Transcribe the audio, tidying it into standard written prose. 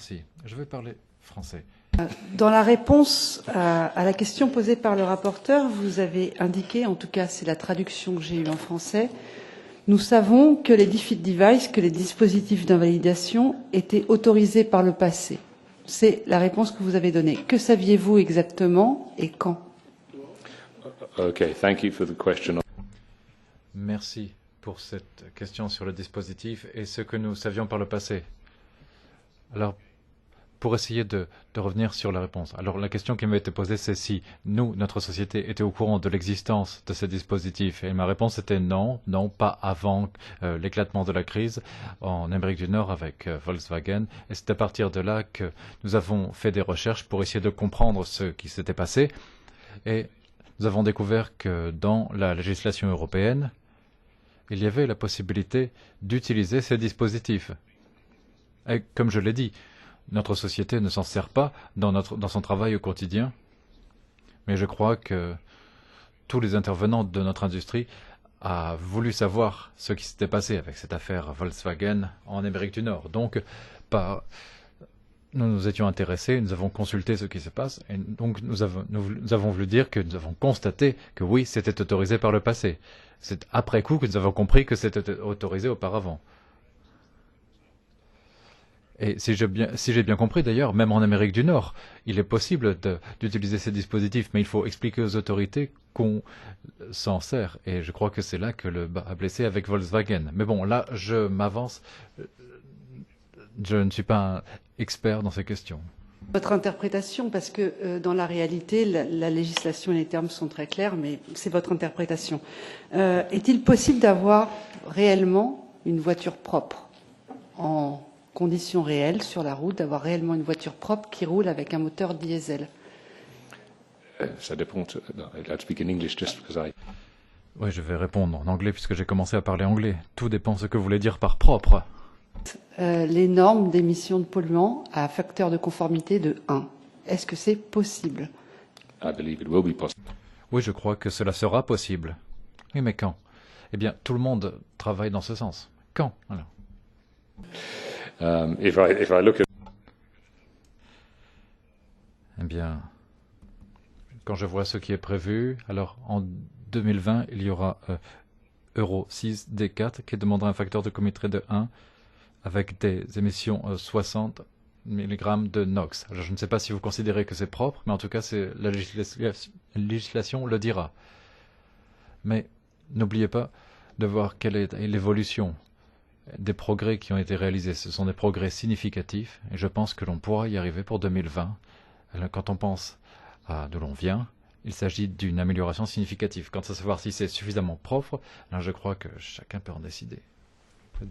Si, je vais parler français. Dans la réponse à la question posée par le rapporteur, vous avez indiqué, en tout cas c'est la traduction que j'ai eue en français, nous savons que les defeat devices, que les dispositifs d'invalidation étaient autorisés par le passé. C'est la réponse que vous avez donnée. Que saviez-vous exactement et quand? Okay, thank you for the question. Merci pour cette question sur le dispositif et ce que nous savions par le passé. Alors, pour essayer de revenir sur la réponse. Alors, la question qui m'a été posée, c'est si nous, notre société, était au courant de l'existence de ces dispositifs. Et ma réponse était non, non, pas avant l'éclatement de la crise en Amérique du Nord avec Volkswagen. Et c'est à partir de là que nous avons fait des recherches pour essayer de comprendre ce qui s'était passé. Et nous avons découvert que dans la législation européenne, il y avait la possibilité d'utiliser ces dispositifs. Et comme je l'ai dit, notre société ne s'en sert pas dans son travail au quotidien, mais je crois que tous les intervenants de notre industrie ont voulu savoir ce qui s'était passé avec cette affaire Volkswagen en Amérique du Nord. Donc, nous nous étions intéressés, nous avons consulté ce qui se passe, et donc nous avons voulu dire que nous avons constaté que oui, c'était autorisé par le passé. C'est après coup que nous avons compris que c'était autorisé auparavant. Et si j'ai bien compris d'ailleurs, même en Amérique du Nord, il est possible d'utiliser ces dispositifs, mais il faut expliquer aux autorités qu'on s'en sert. Et je crois que c'est là que le bas a blessé avec Volkswagen. Mais bon, là, je m'avance. Je ne suis pas un expert dans ces questions. Votre interprétation, parce que dans la réalité, la législation et les termes sont très clairs, mais c'est votre interprétation. Est-il possible d'avoir réellement une voiture propre en conditions réelles sur la route, d'avoir réellement une voiture propre qui roule avec un moteur diesel? Ça dépend. I'll speak in English just because I... Oui, je vais répondre en anglais puisque j'ai commencé à parler anglais. Tout dépend de ce que vous voulez dire par propre. Les normes d'émissions de polluants à facteur de conformité de 1. Est-ce que c'est possible? I believe it will be possible. Oui, je crois que cela sera possible. Oui, mais quand? Eh bien, tout le monde travaille dans ce sens. Quand, alors? If I look at... Eh bien, quand je vois ce qui est prévu, alors en 2020, il y aura Euro 6 D4 qui demandera un facteur de conformité de 1 avec des émissions 60 mg de NOx. Alors, je ne sais pas si vous considérez que c'est propre, mais en tout cas, la législation le dira. Mais n'oubliez pas de voir quelle est l'évolution des progrès qui ont été réalisés. Ce sont des progrès significatifs et je pense que l'on pourra y arriver pour 2020. Alors, quand on pense à d'où l'on vient, il s'agit d'une amélioration significative. Quant à savoir si c'est suffisamment propre, alors je crois que chacun peut en décider.